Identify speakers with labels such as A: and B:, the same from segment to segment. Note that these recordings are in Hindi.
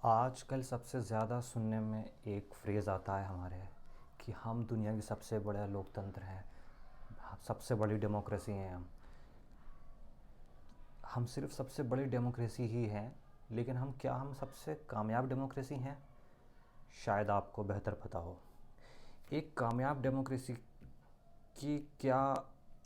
A: आजकल सबसे ज़्यादा सुनने में एक फ्रेज़ आता है हमारे कि हम दुनिया की सबसे बड़ा लोकतंत्र हैं, सबसे बड़ी डेमोक्रेसी हैं हम सिर्फ सबसे बड़ी डेमोक्रेसी ही हैं, लेकिन हम सबसे कामयाब डेमोक्रेसी हैं? शायद आपको बेहतर पता हो। एक कामयाब डेमोक्रेसी की क्या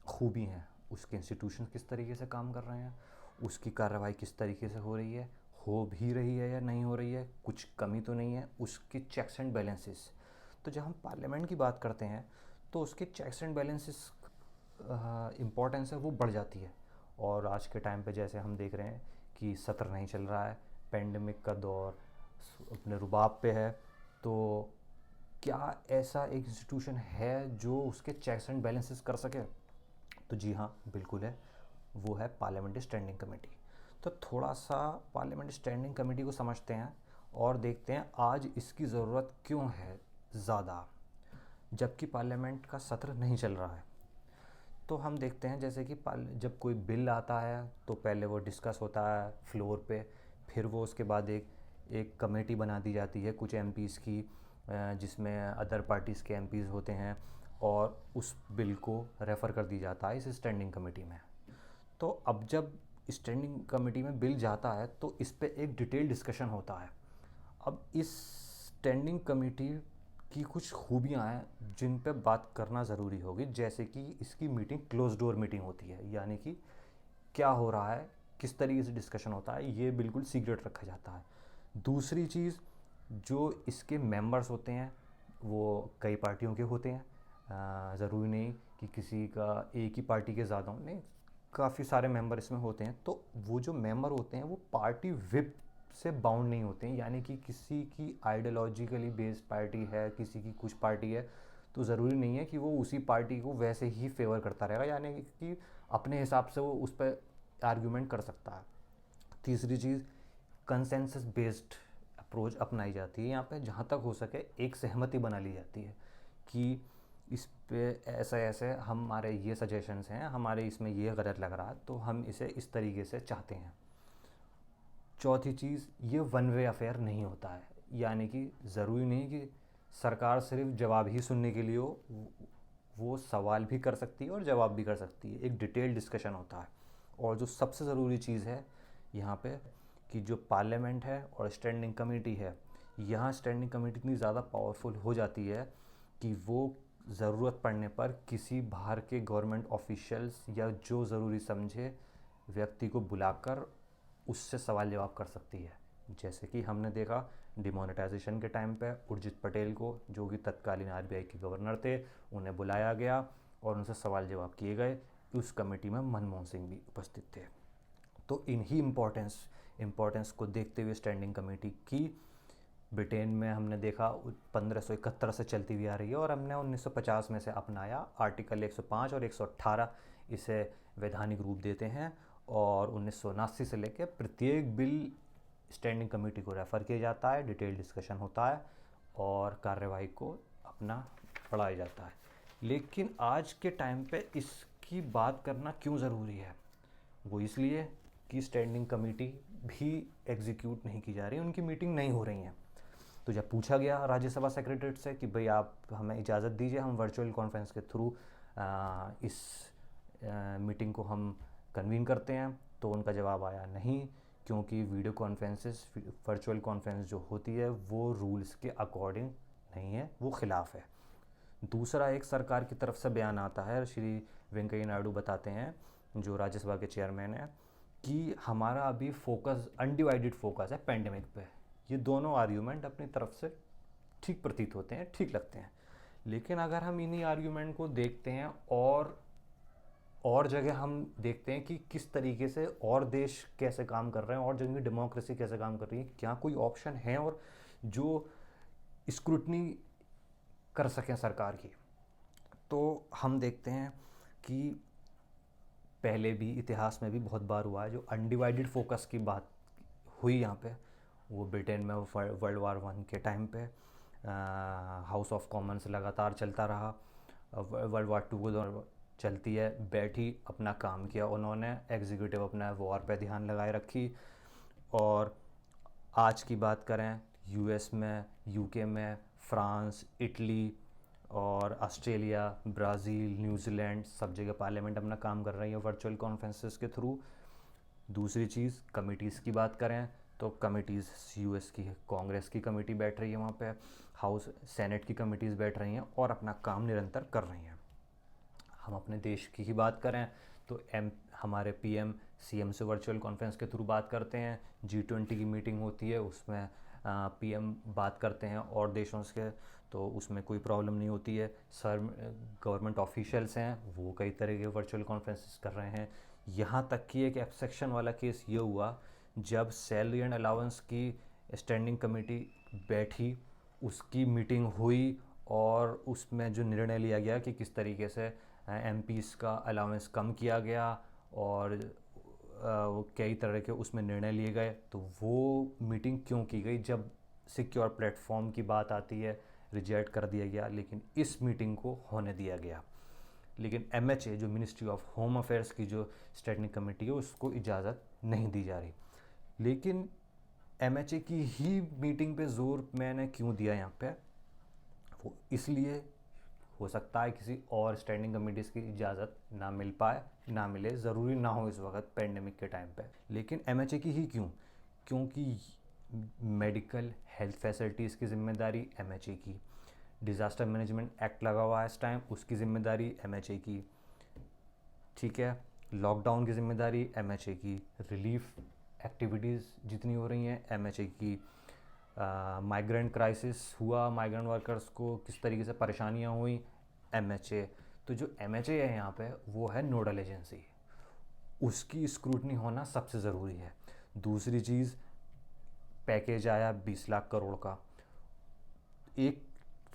A: खूबी हैं, उसके इंस्टीट्यूशन किस तरीके से काम कर रहे हैं, उसकी कार्रवाई किस तरीके से हो रही है, हो भी रही है या नहीं हो रही है, कुछ कमी तो नहीं है, उसकी चेक्स एंड बैलेंसेस। तो जब हम पार्लियामेंट की बात करते हैं तो उसके चेक्स एंड बैलेंसेस इम्पोर्टेंस है वो बढ़ जाती है। और आज के टाइम पे जैसे हम देख रहे हैं कि सत्र नहीं चल रहा है, पेंडेमिक का दौर अपने रुबाब पे है, तो क्या ऐसा एक इंस्टीट्यूशन है जो उसके चेक्स एंड बैलेंसेस कर सके? तो जी हाँ, बिल्कुल है। वो है पार्लियामेंट्री स्टैंडिंग कमेटी। तो थोड़ा सा पार्लियामेंट्री स्टैंडिंग कमेटी को समझते हैं और देखते हैं आज इसकी ज़रूरत क्यों है ज़्यादा, जबकि पार्लियामेंट का सत्र नहीं चल रहा है। तो हम देखते हैं जैसे कि जब कोई बिल आता है तो पहले वो डिस्कस होता है फ्लोर पे, फिर वो उसके बाद एक एक कमेटी बना दी जाती है कुछ एमपीज़ की, जिसमें अदर पार्टीज़ के एमपीज़ होते हैं, और उस बिल को रेफ़र कर दी जाता है इस स्टैंडिंग कमेटी में। तो अब जब स्टैंडिंग कमेटी में बिल जाता है तो इस पे एक डिटेल डिस्कशन होता है। अब इस स्टैंडिंग कमेटी की कुछ खूबियाँ हैं जिन पे बात करना ज़रूरी होगी, जैसे कि इसकी मीटिंग क्लोज डोर मीटिंग होती है, यानी कि क्या हो रहा है, किस तरीके से डिस्कशन होता है, ये बिल्कुल सीक्रेट रखा जाता है। दूसरी चीज़, जो इसके मेंबर्स होते हैं वो कई पार्टियों के होते हैं, ज़रूरी नहीं कि किसी का एक ही पार्टी के ज़्यादा हों, नहीं, काफ़ी सारे मेंबर इसमें होते हैं। तो वो जो मेंबर होते हैं वो पार्टी विप से बाउंड नहीं होते हैं, यानी कि किसी की आइडियोलॉजिकली बेस्ड पार्टी है, किसी की कुछ पार्टी है, तो ज़रूरी नहीं है कि वो उसी पार्टी को वैसे ही फेवर करता रहेगा, यानी कि अपने हिसाब से वो उस पर आर्ग्यूमेंट कर सकता है। तीसरी चीज़, कंसेंसस बेस्ड अप्रोच अपनाई जाती है यहाँ पे, जहाँ तक हो सके एक सहमति बना ली जाती है कि इस पे ऐसे ऐसे हमारे ये सजेशंस हैं, हमारे इसमें ये गलत लग रहा है, तो हम इसे इस तरीके से चाहते हैं। चौथी चीज़, ये वन वे अफेयर नहीं होता है, यानी कि ज़रूरी नहीं कि सरकार सिर्फ जवाब ही सुनने के लिए हो, वो सवाल भी कर सकती है और जवाब भी कर सकती है, एक डिटेल डिस्कशन होता है। और जो सबसे ज़रूरी चीज़ है यहाँ पे, कि जो पार्लियामेंट है और स्टैंडिंग कमेटी है, यहाँ स्टैंडिंग कमेटी इतनी ज़्यादा पावरफुल हो जाती है कि वो ज़रूरत पड़ने पर किसी बाहर के गवर्नमेंट ऑफिशियल्स या जो ज़रूरी समझे व्यक्ति को बुलाकर उससे सवाल जवाब कर सकती है। जैसे कि हमने देखा डिमोनेटाइजेशन के टाइम पे उर्जित पटेल को, जो कि तत्कालीन आरबीआई के गवर्नर थे, उन्हें बुलाया गया और उनसे सवाल जवाब किए गए। उस कमेटी में मनमोहन सिंह भी उपस्थित थे। तो इन्हीं इम्पोर्टेंस को देखते हुए स्टैंडिंग कमेटी की ब्रिटेन में हमने देखा 1571 से चलती हुई आ रही है, और हमने 1950 में से अपनाया। आर्टिकल 105 और 118 इसे वैधानिक रूप देते हैं, और 1979 से लेकर प्रत्येक बिल स्टैंडिंग कमेटी को रेफ़र किया जाता है, डिटेल डिस्कशन होता है और कार्यवाही को अपना बढ़ाया जाता है। लेकिन आज के टाइम पे इसकी बात करना क्यों ज़रूरी है? वो इसलिए कि स्टैंडिंग कमेटी भी एग्जीक्यूट नहीं की जा रही, उनकी मीटिंग नहीं हो रही हैं। तो जब पूछा गया राज्यसभा सेक्रेटरीट से कि भाई आप हमें इजाज़त दीजिए, हम वर्चुअल कॉन्फ्रेंस के थ्रू इस मीटिंग को हम कन्वीन करते हैं, तो उनका जवाब आया नहीं, क्योंकि वीडियो कॉन्फ्रेंसेस वर्चुअल कॉन्फ्रेंस जो होती है वो रूल्स के अकॉर्डिंग नहीं है, वो ख़िलाफ़ है। दूसरा, एक सरकार की तरफ से बयान आता है, श्री वेंकैया नायडू बताते हैं, जो राज्यसभा के चेयरमैन हैं, कि हमारा अभी फोकस अनडिवाइडेड फोकस है पेंडेमिक पे। ये दोनों आर्ग्यूमेंट अपनी तरफ से ठीक प्रतीत होते हैं, ठीक लगते हैं। लेकिन अगर हम इन्हीं आर्ग्यूमेंट को देखते हैं और जगह हम देखते हैं कि किस तरीके से और देश कैसे काम कर रहे हैं और जिनकी डेमोक्रेसी कैसे काम कर रही है, क्या कोई ऑप्शन है और जो स्क्रूटनी कर सकें सरकार की, तो हम देखते हैं कि पहले भी इतिहास में भी बहुत बार हुआ है। जो अनडिवाइडेड फोकस की बात हुई यहाँ पे, वो ब्रिटेन में वर्ल्ड वार वन के टाइम पे हाउस ऑफ कॉमन्स लगातार चलता रहा, वर्ल्ड वार टू को चलती है, बैठी अपना काम किया उन्होंने, एग्जीक्यूटिव अपना वॉर पे ध्यान लगाए रखी। और आज की बात करें, यूएस में, यूके में, फ्रांस, इटली और ऑस्ट्रेलिया, ब्राज़ील, न्यूजीलैंड, सब जगह पार्लियामेंट अपना काम कर रही है वर्चुअल कॉन्फ्रेंसेस के थ्रू। दूसरी चीज़, कमिटीज़ की बात करें तो कमिटीज़ यूएस की कांग्रेस की कमेटी बैठ रही है वहाँ पे, हाउस सेनेट की कमिटीज़ बैठ रही हैं और अपना काम निरंतर कर रही हैं। हम अपने देश की ही बात करें तो हमारे पीएम सीएम से वर्चुअल कॉन्फ्रेंस के थ्रू बात करते हैं। G20 की मीटिंग होती है, उसमें पीएम बात करते हैं और देशों से, तो उसमें कोई प्रॉब्लम नहीं होती है। सर गवर्नमेंट ऑफिशियल्स हैं, वो कई तरह के वर्चुअल कॉन्फ्रेंसेस कर रहे हैं। यहाँ तक कि एक एक्सेप्शन वाला केस ये हुआ जब सैलरी एंड अलाउंस की स्टैंडिंग कमेटी बैठी, उसकी मीटिंग हुई और उसमें जो निर्णय लिया गया कि किस तरीके से एमपीज़ का अलाउंस कम किया गया और वो कई तरह के उसमें निर्णय लिए गए। तो वो मीटिंग क्यों की गई? जब सिक्योर प्लेटफॉर्म की बात आती है, रिजेक्ट कर दिया गया, लेकिन इस मीटिंग को होने दिया गया। लेकिन MHA जो मिनिस्ट्री ऑफ होम अफेयर्स की जो स्टैंडिंग कमेटी है, उसको इजाज़त नहीं दी जा रही। लेकिन MHA की ही मीटिंग पे जोर मैंने क्यों दिया यहाँ पे? वो इसलिए हो सकता है किसी और स्टैंडिंग कमेटीज़ की इजाज़त ना मिल पाए, ना मिले, ज़रूरी ना हो इस वक्त पेंडेमिक के टाइम पे। लेकिन MHA की ही क्यों? क्योंकि मेडिकल हेल्थ फैसिलिटीज़ की ज़िम्मेदारी MHA की, डिज़ास्टर मैनेजमेंट एक्ट लगा हुआ है इस टाइम, उसकी ज़िम्मेदारी MHA की, ठीक है। लॉकडाउन की ज़िम्मेदारी MHA की, रिलीफ एक्टिविटीज़ जितनी हो रही हैं MHA की, माइग्रेंट क्राइसिस हुआ, माइग्रेंट वर्कर्स को किस तरीके से परेशानियां हुई, MHA। तो जो MHA है यहाँ पे, वो है नोडल एजेंसी, उसकी स्क्रूटनी होना सबसे ज़रूरी है। दूसरी चीज़, पैकेज आया 20 लाख करोड़ का, 1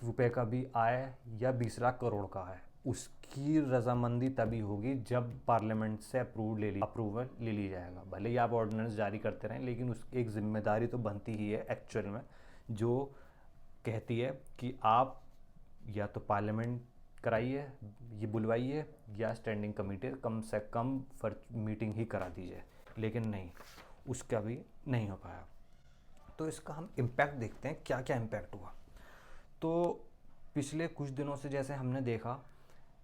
A: रुपये का भी आए या 20 लाख करोड़ का है, उसकी रजामंदी तभी होगी जब पार्लियामेंट से अप्रूवल ले ली जाएगा। भले ही आप ऑर्डिनेंस जारी करते रहें, लेकिन उस एक जिम्मेदारी तो बनती ही है एक्चुअल में, जो कहती है कि आप या तो पार्लियामेंट कराइए, ये बुलवाइए, या स्टैंडिंग कमेटी कम से कम मीटिंग ही करा दीजिए। लेकिन नहीं, उसका भी नहीं हो पाया। तो इसका हम इम्पैक्ट देखते हैं, क्या क्या इम्पैक्ट हुआ। तो पिछले कुछ दिनों से जैसे हमने देखा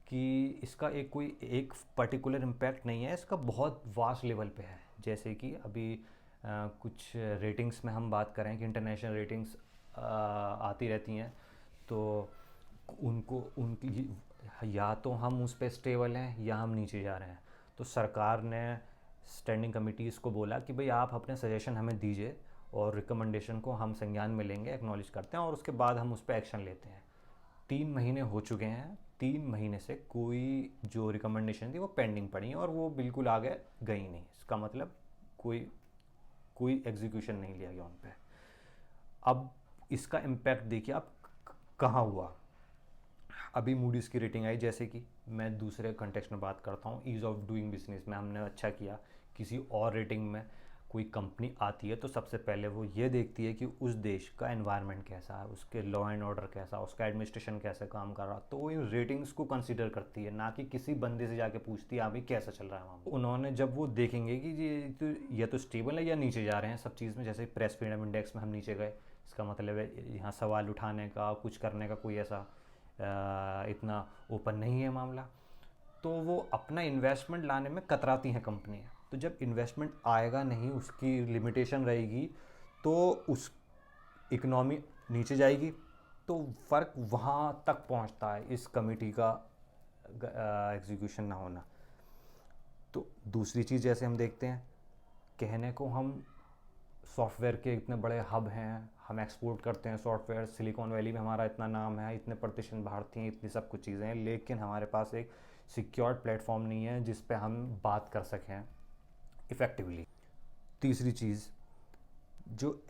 A: कि इसका एक पर्टिकुलर इम्पैक्ट नहीं है, इसका बहुत वास्ट लेवल पे है। जैसे कि अभी कुछ रेटिंग्स में हम बात करें कि इंटरनेशनल रेटिंग्स आती रहती हैं, तो उनकी या तो हम उस पर स्टेबल हैं या हम नीचे जा रहे हैं। तो सरकार ने स्टैंडिंग कमिटीज़ को बोला कि भाई आप अपने सजेशन हमें दीजिए और रिकमेंडेशन को हम संज्ञान में लेंगे, एक्नॉलेज करते हैं और उसके बाद हम उस पर एक्शन लेते हैं। 3 महीने हो चुके हैं, 3 महीने से कोई जो रिकमेंडेशन थी वो पेंडिंग पड़ी और वो बिल्कुल आगे गई नहीं। इसका मतलब कोई कोई एग्जीक्यूशन नहीं लिया गया उन पर। अब इसका इम्पैक्ट देखिए आप कहाँ हुआ। अभी मूडीज़ की रेटिंग आई, जैसे कि मैं दूसरे कंटेक्स्ट में बात करता हूँ, ईज़ ऑफ डूइंग बिजनेस में हमने अच्छा किया। किसी और रेटिंग में कोई कंपनी आती है तो सबसे पहले वो ये देखती है कि उस देश का एनवायरनमेंट कैसा है, उसके लॉ एंड ऑर्डर कैसा, उसका एडमिनिस्ट्रेशन कैसे काम कर रहा, तो वो इन रेटिंग्स को कंसीडर करती है, ना कि किसी बंदे से जाके पूछती है अभी कैसा चल रहा है वहाँ। उन्होंने जब वो देखेंगे कि ये तो स्टेबल है या नीचे जा रहे हैं सब चीज़ में, जैसे प्रेस फ्रीडम इंडेक्स में हम नीचे गए, इसका मतलब है यहाँ सवाल उठाने का, कुछ करने का कोई ऐसा इतना ओपन नहीं है मामला, तो वो अपना इन्वेस्टमेंट लाने में कतराती हैं कंपनियाँ। तो जब इन्वेस्टमेंट आएगा नहीं, उसकी लिमिटेशन रहेगी, तो उस इकनॉमी नीचे जाएगी। तो फ़र्क वहाँ तक पहुँचता है इस कमेटी का एग्जीक्यूशन ना होना। तो दूसरी चीज़ जैसे हम देखते हैं, कहने को हम सॉफ्टवेयर के इतने बड़े हब हैं, हम एक्सपोर्ट करते हैं सॉफ्टवेयर, सिलिकॉन वैली में हमारा इतना नाम है, इतने प्रतिशत भारतीय हैं, इतनी सब कुछ चीज़ें हैं, लेकिन हमारे पास एक सिक्योर प्लेटफॉर्म नहीं है जिस पे हम बात कर सकें इफ़ेक्टिवली। तीसरी चीज़, जो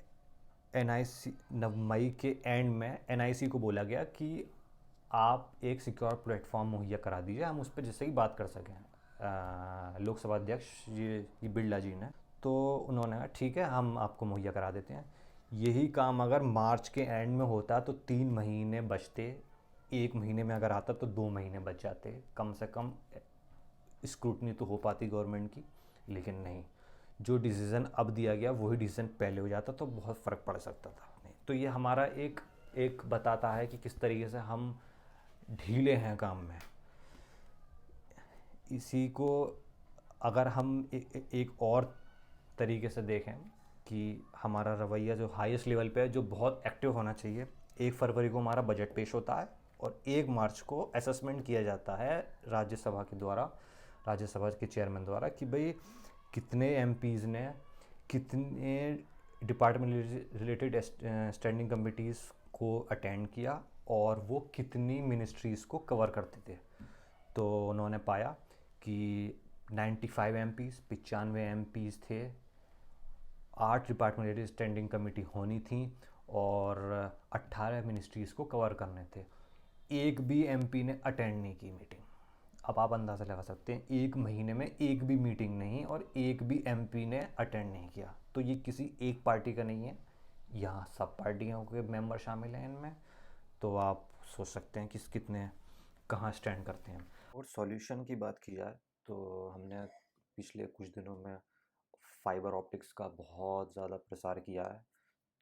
A: NIC मई के एंड में NIC को बोला गया कि आप एक सिक्योर प्लेटफॉर्म मुहैया करा दीजिए, हम उस पर जिससे ही बात कर सकें। लोकसभा अध्यक्ष जी बिरला जी ने, तो उन्होंने कहा ठीक है हम आपको मुहैया करा देते हैं। यही काम अगर मार्च के एंड में होता तो 3 महीने बचते, 1 महीने में अगर आता तो 2 महीने बच जाते, कम से कम स्क्रूटनी तो हो पाती गवर्नमेंट की, लेकिन नहीं। जो डिसीज़न अब दिया गया वही डिसीज़न पहले हो जाता तो बहुत फ़र्क पड़ सकता था। तो ये हमारा एक एक बताता है कि किस तरीके से हम ढीले हैं काम में। इसी को अगर हम एक और तरीके से देखें कि हमारा रवैया जो हाईएस्ट लेवल पे है, जो बहुत एक्टिव होना चाहिए। 1 फरवरी को हमारा बजट पेश होता है और 1 मार्च को असेसमेंट किया जाता है राज्यसभा के द्वारा, राज्यसभा के चेयरमैन द्वारा, कि भाई कितने एमपीज़ ने कितने डिपार्टमेंट रिलेटेड स्टैंडिंग कमिटीज़ को अटेंड किया और वो कितनी मिनिस्ट्रीज़ को कवर करते थे। तो उन्होंने पाया कि 95 एमपीज़ 95 एमपीज़ थे, 8 डिपार्टमेंट स्टैंडिंग कमेटी होनी थी और 18 मिनिस्ट्रीज़ को कवर करने थे। एक भी एमपी ने अटेंड नहीं की मीटिंग। अब आप अंदाज़ा लगा सकते हैं, 1 महीने में एक भी मीटिंग नहीं और एक भी एमपी ने अटेंड नहीं किया। तो ये किसी एक पार्टी का नहीं है, यहाँ सब पार्टियों के मेंबर शामिल हैं इनमें। तो आप सोच सकते हैं कि कितने कहाँ स्टैंड करते हैं। और सॉल्यूशन की बात की जाए तो हमने पिछले कुछ दिनों में फाइबर ऑप्टिक्स का बहुत ज़्यादा प्रसार किया है।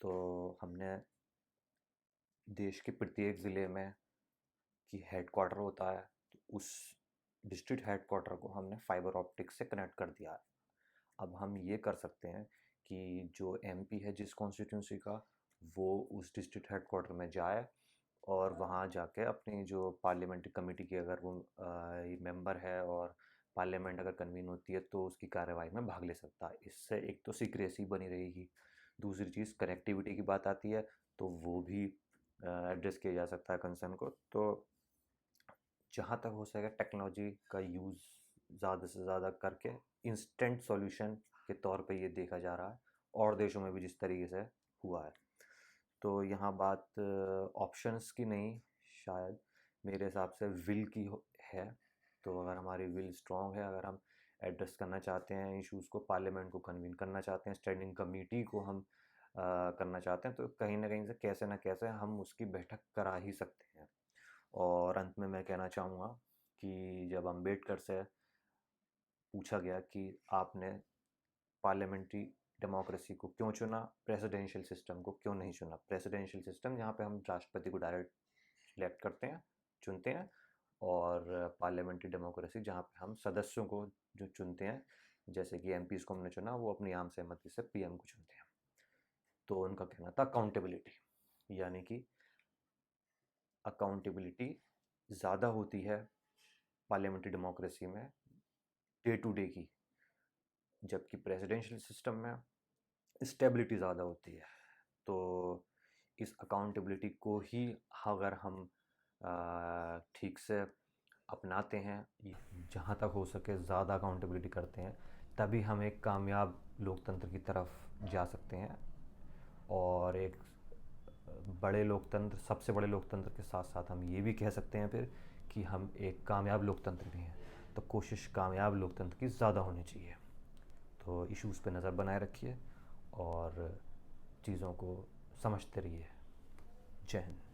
A: तो हमने देश के प्रत्येक ज़िले में कि हेडक्वार्टर होता है, तो उस डिस्ट्रिक्ट हेडक्वार्टर को हमने फाइबर ऑप्टिक्स से कनेक्ट कर दिया है। अब हम ये कर सकते हैं कि जो एमपी है जिस कॉन्स्टिट्यूंसी का, वो उस डिस्ट्रिक्ट हेडक्वार्टर में जाए और वहाँ जाके अपनी जो पार्लियामेंट्री कमेटी की अगर वो मेंबर है और पार्लियामेंट अगर कन्वीन होती है तो उसकी कार्यवाही में भाग ले सकता है। इससे एक तो सीक्रेसी बनी रहेगी, दूसरी चीज़ कनेक्टिविटी की बात आती है तो वो भी एड्रेस किया जा सकता है कंसर्न को। तो जहाँ तक हो सके टेक्नोलॉजी का यूज़ ज़्यादा से ज़्यादा करके इंस्टेंट सॉल्यूशन के तौर पे ये देखा जा रहा है, और देशों में भी जिस तरीके से हुआ है। तो यहाँ बात ऑप्शंस की नहीं, शायद मेरे हिसाब से विल की है। तो अगर हमारी विल स्ट्रांग है, अगर हम एड्रेस करना चाहते हैं इश्यूज़ को, पार्लियामेंट को कन्वीन करना चाहते हैं, स्टैंडिंग कमेटी को हम करना चाहते हैं, तो कहीं ना कहीं से कैसे ना कैसे हम उसकी बैठक करा ही सकते हैं। और अंत में मैं कहना चाहूँगा कि जब अम्बेडकर से पूछा गया कि आपने पार्लियामेंट्री डेमोक्रेसी को क्यों चुना, प्रेसिडेंशियल सिस्टम को क्यों नहीं चुना, प्रेसिडेंशियल सिस्टम जहाँ पे हम राष्ट्रपति को डायरेक्ट इलेक्ट करते हैं, चुनते हैं, और पार्लियामेंट्री डेमोक्रेसी जहाँ पे हम सदस्यों को जो चुनते हैं, जैसे कि एमपीज़ को हमने चुना, वो अपनी आम सहमति से पीएम को चुनते हैं। तो उनका कहना था अकाउंटेबिलिटी, यानी कि अकाउंटेबिलिटी ज़्यादा होती है पार्लियामेंट्री डेमोक्रेसी में डे टू डे की, जबकि प्रेसिडेंशियल सिस्टम में स्टेबिलिटी ज़्यादा होती है। तो इस अकाउंटेबिलिटी को ही अगर हम ठीक से अपनाते हैं, जहाँ तक हो सके ज़्यादा अकाउंटेबिलिटी करते हैं, तभी हम एक कामयाब लोकतंत्र की तरफ जा सकते हैं। और एक बड़े लोकतंत्र, सबसे बड़े लोकतंत्र के साथ साथ हम ये भी कह सकते हैं फिर कि हम एक कामयाब लोकतंत्र भी हैं। तो कोशिश कामयाब लोकतंत्र की ज़्यादा होनी चाहिए। तो इश्यूज़ पे नज़र बनाए रखिए और चीज़ों को समझते रहिए। जय हिंद।